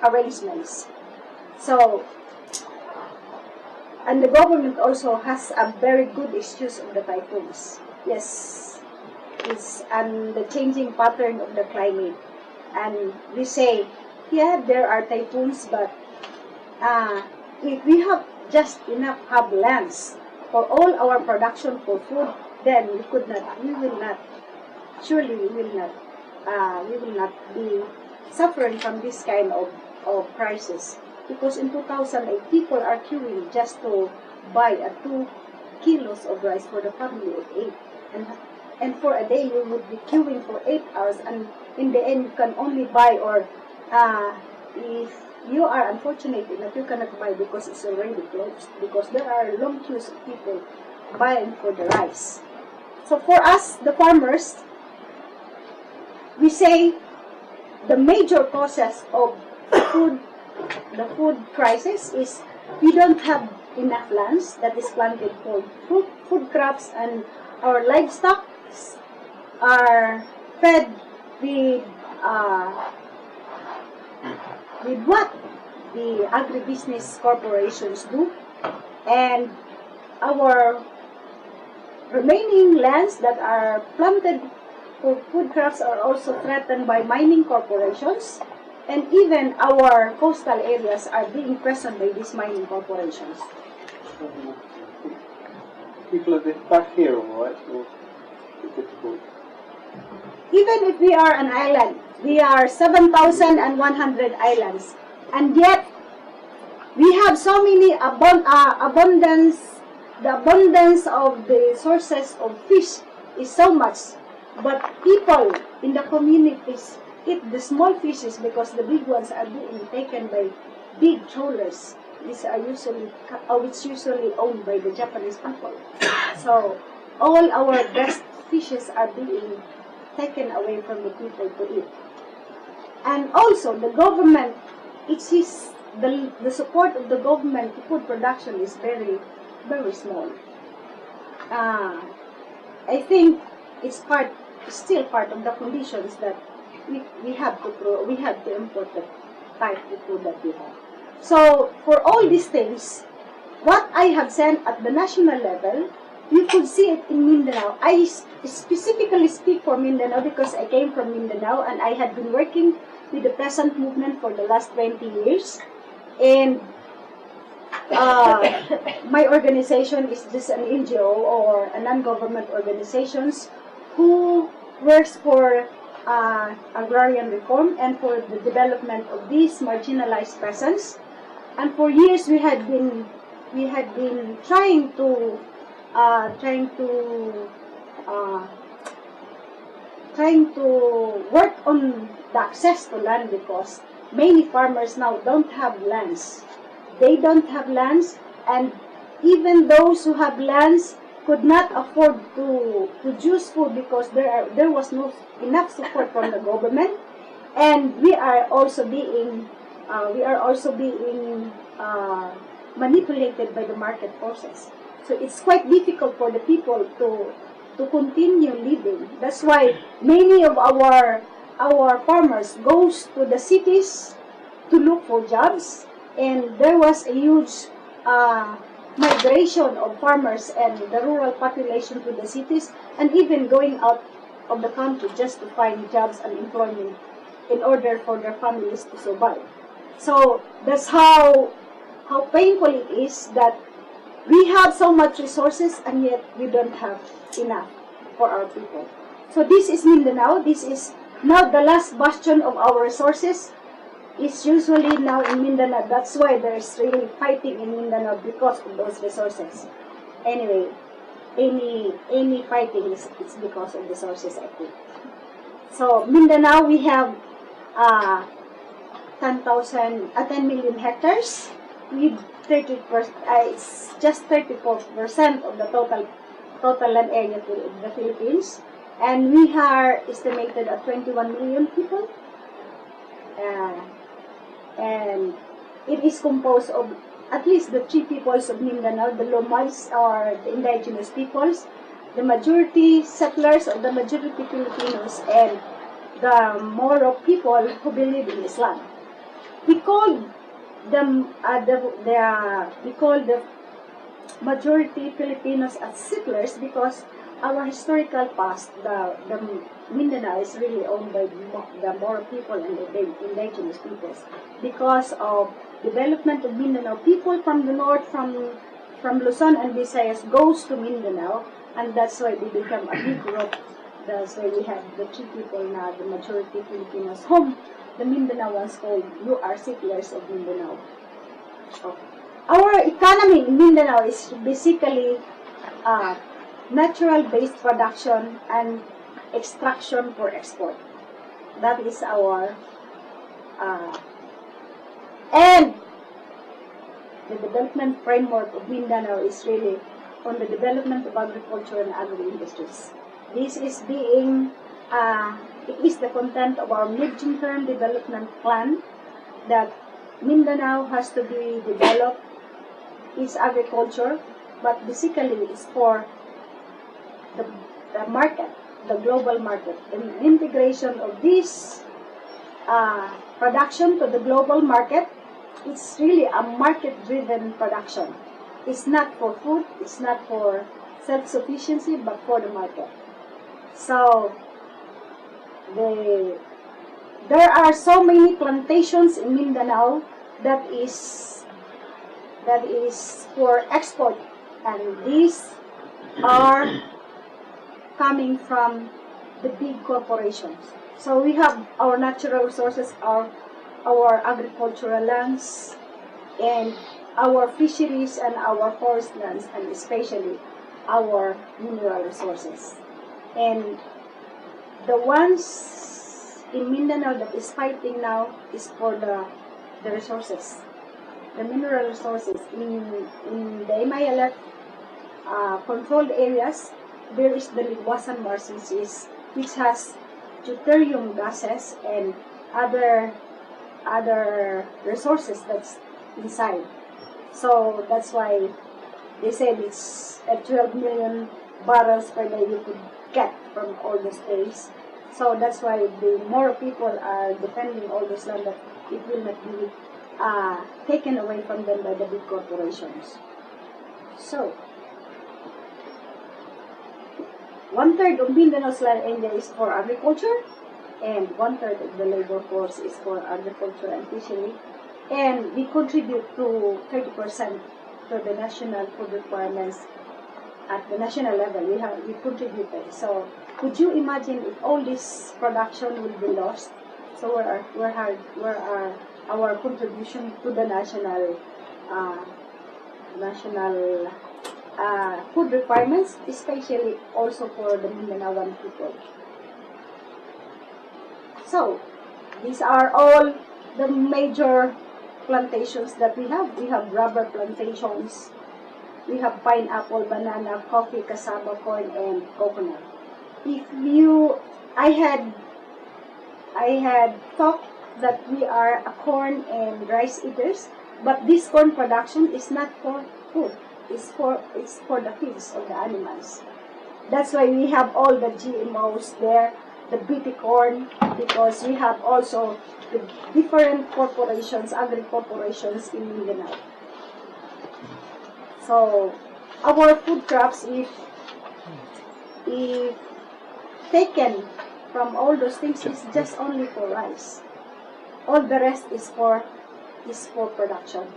arrangements. So, and the government also has a very good excuse of the typhoons. Yes, it's and the changing pattern of the climate. And we say, yeah, there are typhoons, but if we have just enough lands for all our production for food, then we will not, surely we will not be suffering from this kind of crisis. Because in 2008, people are queuing just to buy 2 kilos of rice for the family of 8. And for a day, you would be queuing for 8 hours, and in the end, you can only buy, or if you are unfortunate enough, you cannot buy because it's already closed, because there are long queues of people buying for the rice. So for us, the farmers, we say the major causes of the food crisis is we don't have enough lands that is planted for food crops, and our livestock are fed with what the agribusiness corporations do, and our remaining lands that are planted for food crops are also threatened by mining corporations, and even our coastal areas are being pressured by these mining corporations. People are back here, all right? Or difficult? Even if we are an island, we are 7,100 islands, and yet we have so many abundance. The abundance of the sources of fish is so much, but people in the communities eat the small fishes because the big ones are being taken by big trawlers. These are usually owned by the Japanese people. So all our best fishes are being taken away from the people to eat. And also the government, the support of the government to food production is very, very small. I think it's still part of the conditions that we have to import the type of food that we have. So for all these things, what I have said at the national level, you could see it in Mindanao. I specifically speak for Mindanao because I came from Mindanao, and I had been working with the present movement for the last 20 years. And my organization is just an NGO or a non-government organizations who works for agrarian reform and for the development of these marginalized peasants. And for years we had been trying to work on the access to land, because many farmers now don't have lands. They don't have lands, and even those who have lands could not afford to produce food because there was no enough support from the government, and we are also being manipulated by the market forces. So it's quite difficult for the people to continue living. That's why many of our farmers goes to the cities to look for jobs, and there was a huge migration of farmers and the rural population to the cities, and even going out of the country just to find jobs and employment in order for their families to survive. So that's how painful it is that we have so much resources and yet we don't have enough for our people. So this is Mindanao. This is now the last bastion of our resources. It's usually now in Mindanao. That's why there's really fighting in Mindanao because of those resources. Anyway, any fighting is because of resources, I think. So Mindanao, we have 10 million hectares with 30%. It's just 34% of the total land area of the Philippines, and we are estimated at 21 million people. And it is composed of at least the 3 peoples of Mindanao, the Lomads or the indigenous peoples, the majority settlers or the majority Filipinos, and the Moro people who believe in Islam. we call them we call the majority Filipinos as settlers because our historical past, the Mindanao is really owned by the Moro people and the indigenous peoples. Because of development of Mindanao, people from the north, from Luzon and Visayas goes to Mindanao, and that's why they become a big group. That's why we have the three people now, the majority Filipinos, whom the Mindanaoans called, you are settlers of Mindanao. So, our economy in Mindanao is basically natural-based production and extraction for export. That is our and the development framework of Mindanao is really on the development of agriculture and agri-industries. This is being, it is the content of our medium-term development plan that Mindanao has to be developed its agriculture, but basically it's for the market, the global market. The integration of this production to the global market, it's really a market-driven production. It's not for food, it's not for self-sufficiency, but for the market. So, there are so many plantations in Mindanao that is for export, and these are coming from the big corporations. So we have our natural resources, our agricultural lands, and our fisheries and our forest lands, and especially our mineral resources. And the ones in Mindanao that is fighting now is for the resources, the mineral resources. In the MILF controlled areas, there is the Ligwasan Marshes, which has deuterium gases and other resources that's inside. So that's why they said it's 12 million barrels per day you could get from all those days. So that's why the more people are defending all this land, that it will not be taken away from them by the big corporations. So, 1/3 of Mindanao's land area is for agriculture, and 1/3 of the labor force is for agriculture and fishery. And we contribute to 30% to the national food requirements at the national level. We contribute it. So, could you imagine if all this production will be lost? So, where are our contribution to the national food requirements, especially also for the Mindanaoan people? So, these are all the major plantations that we have. We have rubber plantations, we have pineapple, banana, coffee, cassava, corn, and coconut. I had thought that we are a corn and rice eaters, but this corn production is not for food. It's for the feeds of the animals. That's why we have all the GMOs there, the BT corn, because we have also the different corporations, agri-corporations in Mindanao. So, our food crops, if taken from all those things, is just only for rice. All the rest is for production.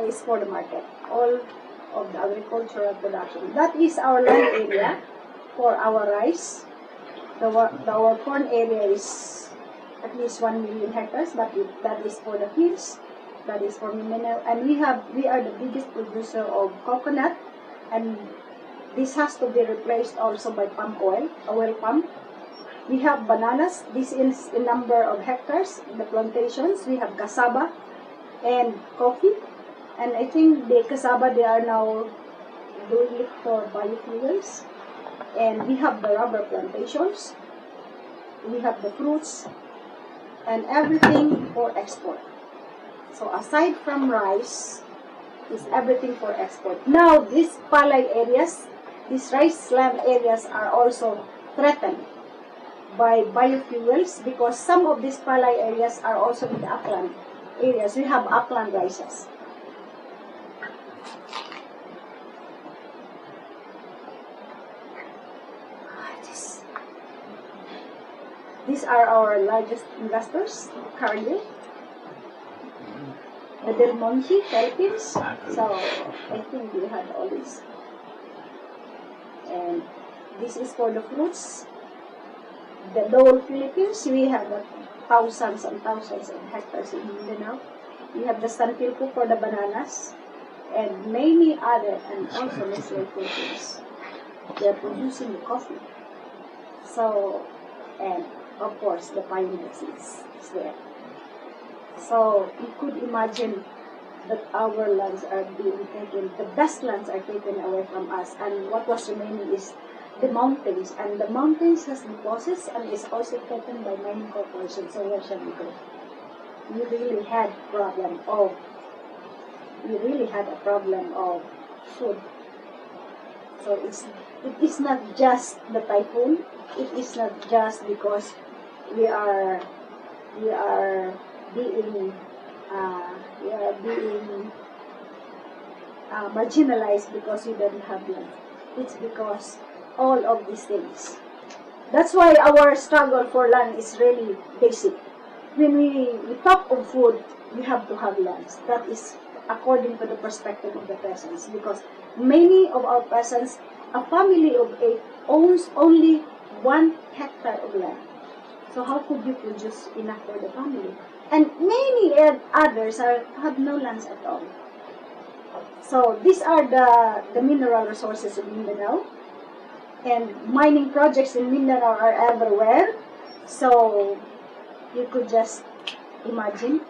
Is for the market. All of the agricultural production. That is our land area for our rice. Our corn area is at least 1 million hectares, but that is for the fields. That is for Mindanao. And we are the biggest producer of coconut, and this has to be replaced also by palm oil palm. We have bananas. This is a number of hectares, the plantations. We have cassava and coffee. And I think the cassava, they are now doing it for biofuels. And we have the rubber plantations. We have the fruits and everything for export. So aside from rice, is everything for export. Now, these palay areas, these rice land areas are also threatened by biofuels because some of these palay areas are also in the upland. areas, we have upland rises. These are our largest investors currently. The Del Monte, Philippines. So I think we had all this. And this is for the fruits. The Lowell Philippines, we have thousands and thousands of hectares in Mindanao. We have the San Filpo for the bananas, and many other, and also Nestle Philippines. They are producing the coffee. So, and of course, the pioneer seeds is there. So, you could imagine that our lands are being taken, the best lands are taken away from us, and what was remaining is the mountains, and the mountains has deposits and is also taken by mining corporations. So where shall we go? We really had a problem of food. So it is not just the typhoon. It is not just because we are being marginalized because we don't have land. It's because all of these things. That's why our struggle for land is really basic. When we talk of food, we have to have lands. That is according to the perspective of the peasants, because many of our peasants, a family of 8, owns only 1 hectare of land. So how could you produce enough for the family? And many others have no lands at all. So these are the mineral resources of Mindanao. And mining projects in Mindanao are everywhere. So you could just imagine